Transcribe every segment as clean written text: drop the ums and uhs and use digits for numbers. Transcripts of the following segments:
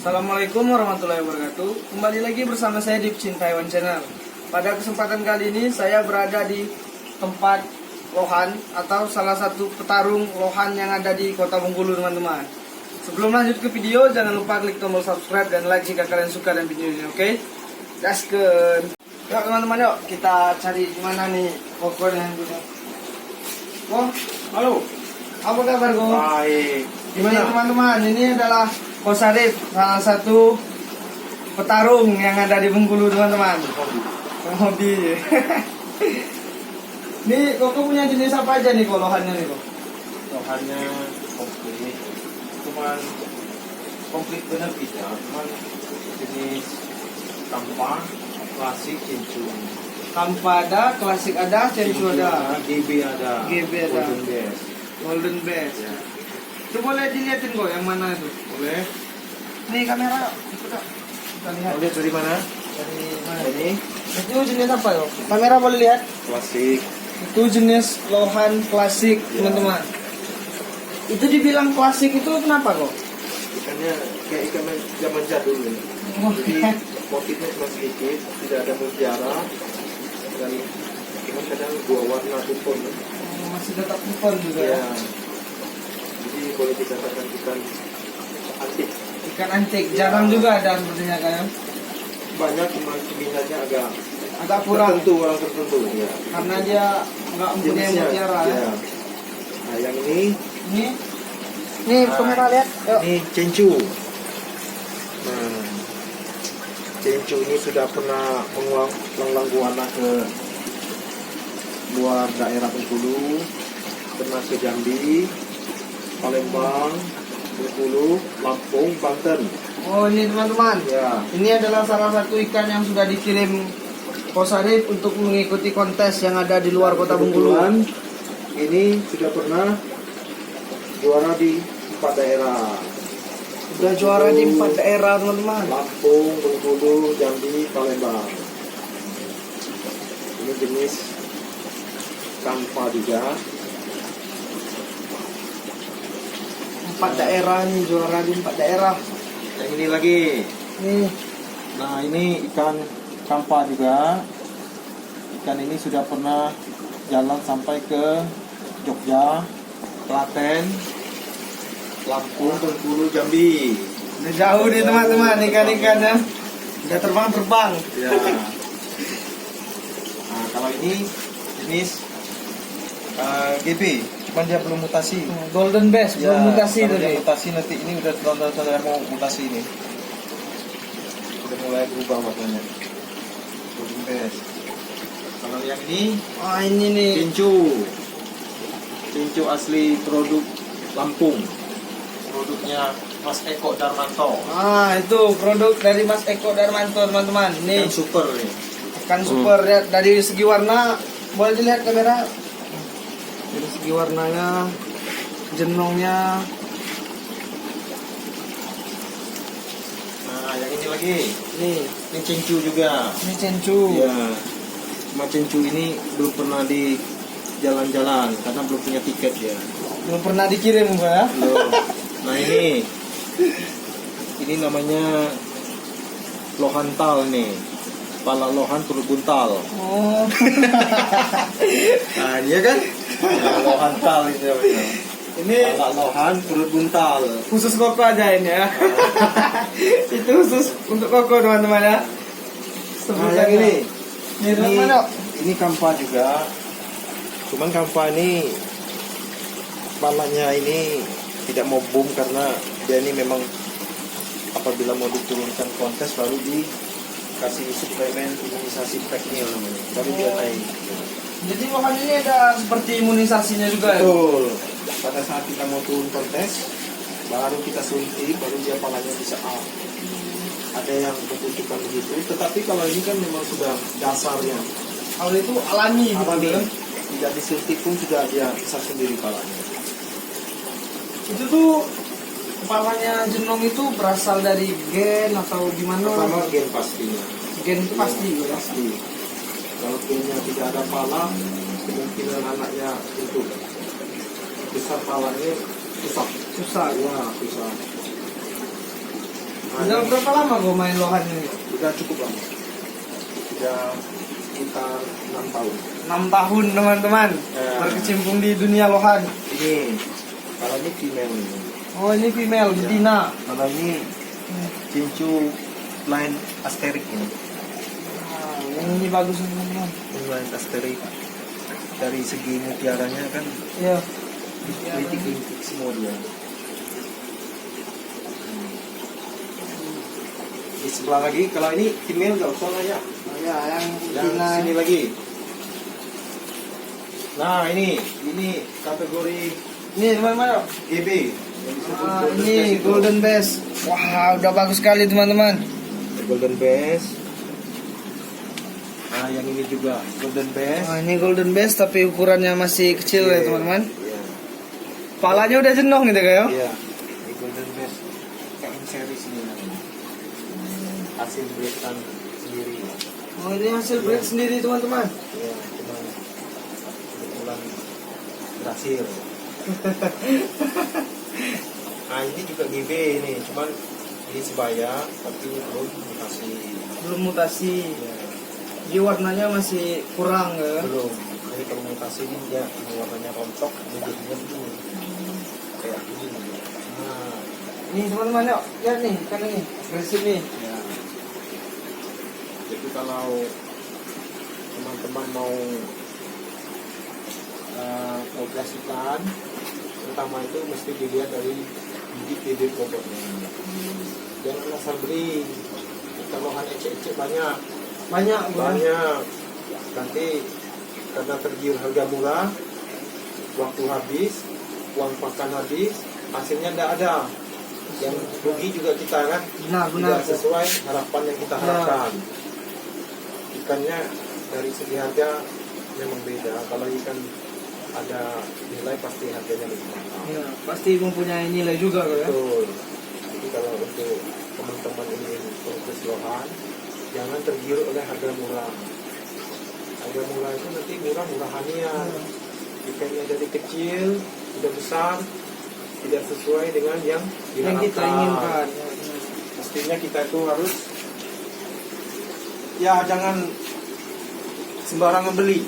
Assalamualaikum warahmatullahi wabarakatuh. Kembali lagi bersama saya di Pecinta Hewan Channel. Pada kesempatan kali ini saya berada di tempat lohan atau salah satu petarung lohan yang ada di Kota Bengkulu, teman-teman. Sebelum lanjut ke video, jangan lupa klik tombol subscribe dan like jika kalian suka dengan video ini, oke? Gaskeun. Yuk teman-teman, yuk kita cari di mana nih Koko dengan Gunung. Oh, halo. Apa kabar, Go? Baik. Gimana teman-teman? Ini adalah Ko Sarif, salah satu petarung yang ada di Bengkulu, teman-teman. Hobi. Nih, Koko punya jenis apa aja nih lohannya nih, Kok? Lohannya komplit. Cuman komplit bener bisa. Cuman jenis kampa, klasik, cincung. Kampa ada, klasik ada, censu ada, GB ada. GB ada. Golden Best. Golden Best. Ya. Itu boleh dilihatin kok yang mana itu? Boleh. Nih kamera, ikut dong. Kita lihat. Mau lihat dari mana? Dari mana? Ini Itu jenis apa yo? Kamera boleh lihat? klasik. Itu jenis lohan klasik, teman-teman. Itu dibilang klasik itu kenapa kok? Ikannya kayak ikan zaman jadul ini. Oh, Jadi motifnya cuma sedikit, tidak ada mutiara dan cuma kadang dua warna tupon. masih tetap kupon juga ya. Ya. Jadi boleh dikatakan ikan antik. Ikan antik jarang juga ada sepertinya kan. Banyak cuma minatnya Agak kurang tertentu, orang tertentu ya. karena dia nggak mempunyai Jenisnya, mutiara ya. ya. Nah yang ini Nih kamera lihat. Yuk. ini cencu. Nah cencu ini sudah pernah menglang buana ke luar daerah Bengkulu, pernah ke Jambi, Palembang, Bengkulu, Lampung, Banten. Oh ini teman-teman. Ya. Ini adalah salah satu ikan yang sudah dikirim Ko Sarif untuk mengikuti kontes yang ada di luar Kota Bengkulu. Kebetulan ini sudah pernah juara di 4 daerah. Sudah juara di 4 daerah teman-teman. Lampung, Bengkulu, Jambi, Palembang. Ini jenis kampa juga. 4 daerah nih, juara di 4 daerah. Yang ini lagi. Nih, Nah ini ikan kampa juga. Ikan ini sudah pernah jalan sampai ke Jogja, Klaten, Lampung, Bengkulu, Jambi. udah jauh nih teman-teman ikan-ikannya. Udah terbang-terbang. Ya. Nah kalau ini jenis GB, cuman dia belum mutasi. Golden Best belum mutasi kalau dia tadi. mutasi nanti ini udah tanda-tanda mau mutasi ini. Udah mulai berubah warnanya. Golden Best. Kalau yang ini Ah ini nih. Cincu asli produk Lampung. Produknya Mas Eko Darmanto. Ah itu produk dari Mas Eko Darmanto teman-teman. Nih Yang super nih. ikan super ya. Dari segi warna boleh dilihat kamera. Dari segi warnanya, jenongnya. Nah, yang ini lagi. Nih Ini cincu juga. ini cencu. Ya. Cuma cincu ini belum pernah di jalan-jalan karena belum punya tiket ya. Belum pernah dikirim Pak ya. Loh. Nah ini namanya lohantal nih. Kepala lohan perut buntal. Oh. Nah dia kan lohantal itu namanya. Ini Kepala lohan perut buntal. khusus Koko aja ini ya. Itu khusus untuk Koko teman-teman ya. Nah yang ini Ini teman-teman yuk. ini kampa juga. Cuman kampa ini kepalanya ini tidak mau boom karena dia ini memang apabila mau diturunkan kontes baru dikasih suplemen imunisasi preknil namanya baru dia naik. Jadi lohan ini ada seperti imunisasinya juga ya. Betul. Pada saat kita mau turun kontes baru kita suntik baru dia palanya bisa up. Ada yang membutuhkan begitu, tetapi kalau ini kan memang sudah dasarnya Kalau itu alami gitu alami. ya. Tidak disuntik pun sudah dia bisa sendiri palanya. Itu tuh kepalanya jenong itu berasal dari gen atau gimana? Pertama gen pastinya. Gen itu pasti ya. Pasti. Kalau gennya tidak ada pala, kemungkinan anaknya untuk besar palanya susah. Susah. Ya, susah. Udah berapa lama gue main lohan ini? Sudah cukup lama. Sudah sekitar 6 tahun. 6 tahun teman-teman Ya. berkecimpung di dunia lohan. Ini kalau ini female ini. Oh ini female, Ya. betina. Kalau ini cincu line asterik ini. Nah, yang ini bagus teman-teman. Ini line asterik. Dari segi mutiaranya kan Iya. kritik semua dia. Di sebelah lagi, kalau ini female nggak usah lah ya. Oh, ya, yang Yang betina. sini lagi. Nah ini kategori Ini teman-teman. GB. Yang disebut Ah, golden ini best itu. golden best. Wah, udah bagus sekali teman-teman. Golden best. Nah yang ini juga golden best. Wah, ini golden best tapi ukurannya masih kecil ya teman-teman. Iya. Palanya udah jenong gitu kayak. Iya. Ini golden best. KM series ini namanya. Hasil breedan sendiri. Oh, ini hasil breed sendiri teman-teman. Iya, cuman kebetulan berhasil. Nah ini juga GB ini, cuman ini sebaya tapi belum mutasi. Belum mutasi. Ya, Jadi warnanya masih kurang ya. belum. Jadi kalau mutasi ini dia warnanya rontok, dia jadinya begini. Kayak gini. Nah, Nih teman-teman yuk, lihat nih kan ini agresif nih. ya. Jadi kalau teman-teman mau operasikan, pertama itu mesti dilihat dari bibit-bibit pokoknya. Jangan asal beli. Lohan ecek-ecek banyak. Banyak. Nanti karena tergiur harga murah, waktu habis, uang pakan habis, hasilnya tidak ada. Yang rugi juga kita kan, Benar. tidak sesuai harapan yang kita harapkan. Ikannya dari segi harga memang beda. Kalau ikan ada nilai pasti harganya lebih mahal. Ya, pasti mempunyai nilai juga ya. Betul. Jadi kalau untuk teman-teman ingin proses lohan, jangan tergiur oleh harga murah. Harga murah itu nanti murah-murahannya. Ikannya jadi kecil, tidak besar, tidak sesuai dengan yang Yang kita inginkan. Pastinya kita itu harus ya jangan sembarangan beli.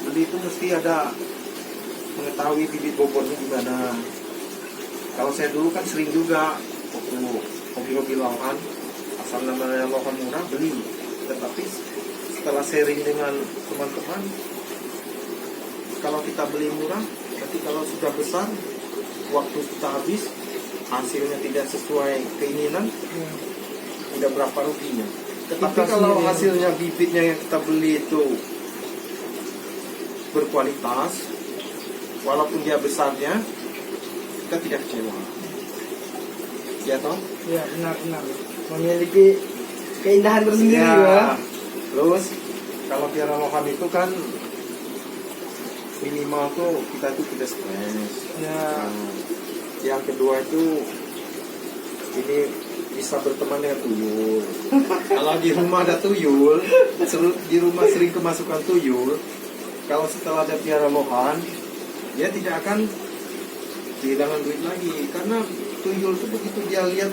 Beli itu mesti ada mengetahui bibit bobotnya gimana. Kalau saya dulu kan sering juga waktu hobi-hobi lohan, asal namanya lohan murah beli. Tetapi setelah sharing dengan teman-teman, kalau kita beli murah, nanti kalau sudah besar, waktu kita habis, hasilnya tidak sesuai keinginan, tidak berapa ruginya. Tetapi kalau hasilnya bibitnya yang kita beli itu berkualitas, walaupun dia besarnya, kita tidak kecewa. Ya toh? Ya, benar. Memiliki keindahan tersendiri ya. Terus kalau piara lohan itu kan minimal tuh kita itu tidak stres. Ya. Nah, yang kedua itu ini bisa berteman dengan tuyul. Kalau di rumah ada tuyul, di rumah sering kemasukan tuyul. Kalau setelah ada piara lohan, dia tidak akan kehilangan duit lagi karena tuyul itu begitu dia lihat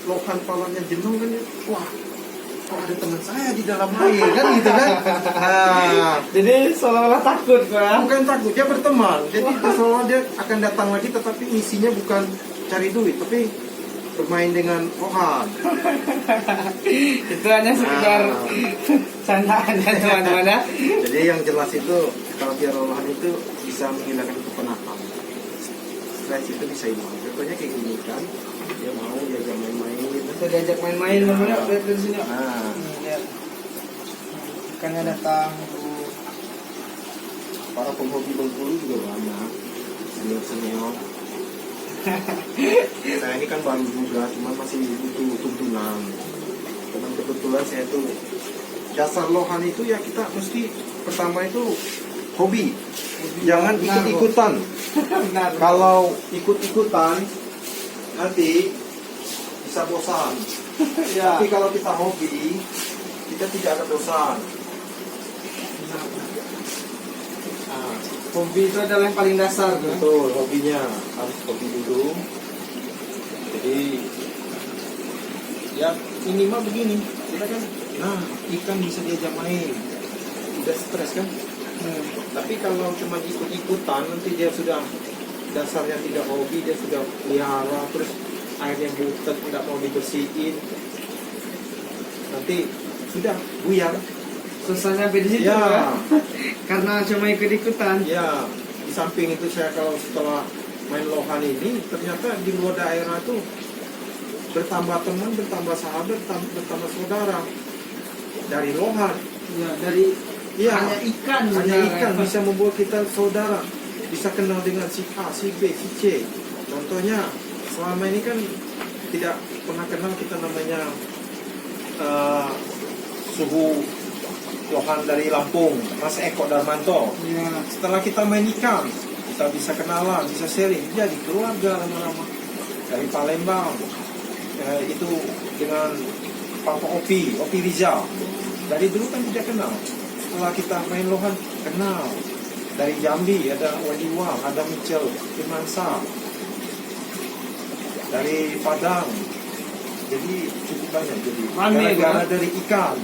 lohan palanya jenuh kan dia, wah kok ada teman saya di dalam air kan gitu kan. Nah, Jadi seolah-olah takut ya. bukan takut, dia berteman. Jadi seolah dia akan datang lagi, tetapi misinya bukan cari duit, tapi bermain dengan lohan. Itu hanya sekedar candaan ya teman-teman ya. Jadi yang jelas itu kalau piara lohan itu bisa menghilangkan kepenatan. Stres itu bisa hilang. Contohnya kayak gini kan, dia mau diajak main-main. Bisa diajak main-main teman-teman. Lihat dari sini. Nah, Lihat. Ikannya datang. para penghobi Bengkulu juga banyak. Senior. Saya ini kan baru juga, cuma masih butuh tuntunan. Dan kebetulan saya tuh dasar lohan itu ya kita mesti pertama itu hobi. Jangan ikut-ikutan. Benar. Kalau ikut-ikutan nanti bisa bosan. Ya. Tapi kalau kita hobi, kita tidak akan bosan. Nah, Hobi itu adalah yang paling dasar tuh. betul, hobinya harus hobi dulu. Jadi Ya minimal begini, kita kan, nah ikan bisa diajak main, tidak stres kan. Tapi kalau cuma ikut-ikutan, nanti dia sudah dasarnya tidak hobi, dia sudah pelihara, terus airnya butet, tidak mau dibersihin, nanti sudah buyar. Susahnya di situ Ya. ya. Karena cuma ikut-ikutan. Ya, di samping itu saya kalau setelah main lohan ini, ternyata di luar daerah tuh bertambah teman, bertambah sahabat, bertambah saudara dari lohan. Ya, dari Ya, hanya ikan. hanya sebenarnya. ikan bisa membuat kita saudara, bisa kenal dengan si A, si B, si C. Contohnya, selama ini kan tidak pernah kenal kita namanya suhu lohan dari Lampung, Mas Eko Darmanto. Ya. Setelah kita main ikan, kita bisa kenalan, bisa sharing, jadi keluarga lama-lama. Dari Palembang, itu dengan Papa Opi Rizal. Dari dulu kan tidak kenal. Setelah kita main lohan, kenal. Dari Jambi ada Wadiwal, ada Mitchell Firmansa. Dari Padang, jadi cukup banyak. Jadi Rame, gara-gara kan? dari ikan.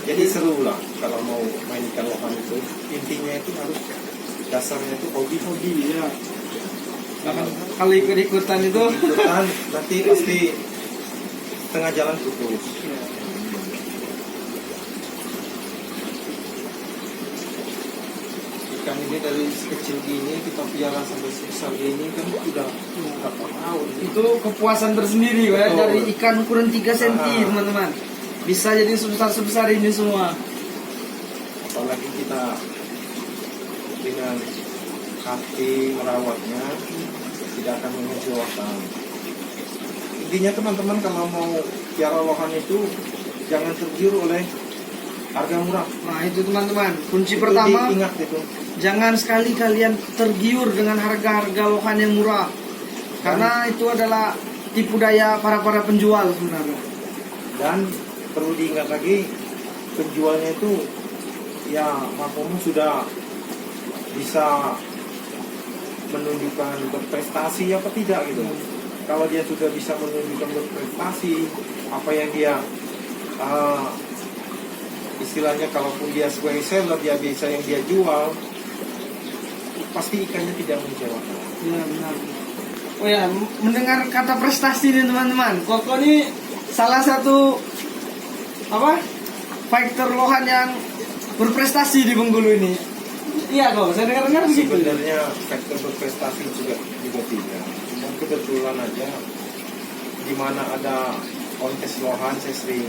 Jadi seru lah kalau mau main ikan lohan itu. Intinya itu harus dasarnya itu hobi-hobi ya. Kalau ikut-ikutan itu Ikutan nanti pasti tengah jalan putus. Ikan ini dari sekecil gini kita pelihara sampai sebesar ini kan udah berapa tahun. itu kepuasan tersendiri ya, Betul. dari ikan ukuran 3 cm Ah. teman-teman. Bisa jadi sebesar-sebesar ini semua. Apalagi kita dengan hati merawatnya tidak akan mengecewakan. Intinya teman-teman kalau mau piara lohan itu jangan tergiur oleh harga murah. Nah, itu teman-teman. Kunci Itu pertama, diingat itu. jangan sekali kalian tergiur dengan harga-harga lohan yang murah. Karena itu adalah tipu daya para penjual sebenarnya. Dan perlu diingat lagi, penjualnya itu ya maklum sudah bisa menunjukkan berprestasi apa tidak gitu. Kalau dia sudah bisa menunjukkan berprestasi, apa yang dia istilahnya kalaupun dia sebagai seller, dia bisa yang dia jual, pasti ikannya tidak mengecewakan. Ya, benar. Oh ya, mendengar kata prestasi nih teman-teman. Koko ini salah satu fighter lohan yang berprestasi di Bengkulu ini. Iya kok, saya dengar begitu. Sebenarnya faktor berprestasi juga tidak. Cuma kebetulan aja di mana ada kontes lohan saya sering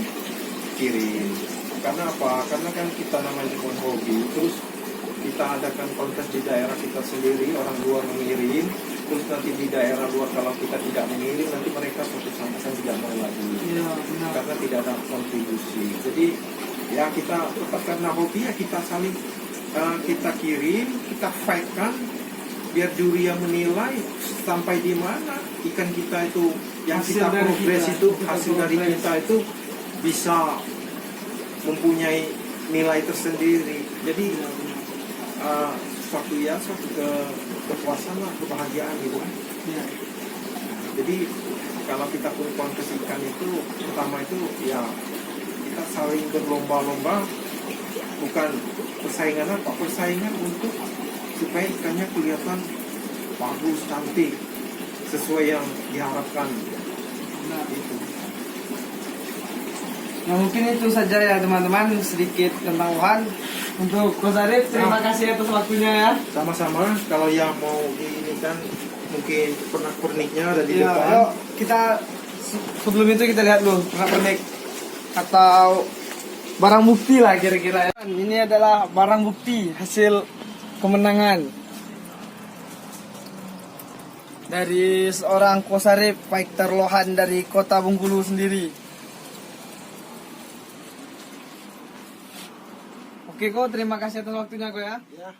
kirim. Karena apa? Karena kan kita namanya pun hobi, terus kita adakan kontes di daerah kita sendiri, orang luar mengirim, terus nanti di daerah luar kalau kita tidak mengirim, nanti mereka suatu saat tidak mau lagi. Iya, benar. Karena tidak ada kontribusi. Jadi ya kita tetap karena hobi ya kita saling kita kirim, kita fight-kan biar juri yang menilai sampai di mana ikan kita itu yang Hasil kita dari progres kita, itu kita hasil dari progres. kita itu bisa mempunyai nilai tersendiri. Jadi suatu kepuasan lah, kebahagiaan gitu kan. Iya. Jadi kalau kita pun kontes ikan itu pertama itu ya kita saling berlomba-lomba, bukan persaingan apa, persaingan untuk supaya ikannya kelihatan bagus, cantik, sesuai yang diharapkan. Benar. Itu. Nah, mungkin itu saja ya teman-teman, sedikit tentang lohan. Untuk Coach Arif, terima kasih atas waktunya ya. Sama-sama. Kalau yang mau ini kan mungkin pernak-perniknya ada di Iya, depan. ayo kita sebelum itu kita lihat dulu pernak-pernik atau barang bukti lah kira-kira ya. Ini adalah barang bukti hasil kemenangan dari seorang Coach Arif, fighter lohan dari Kota Bengkulu sendiri. Oke kok, terima kasih atas waktunya kok ya. Ya.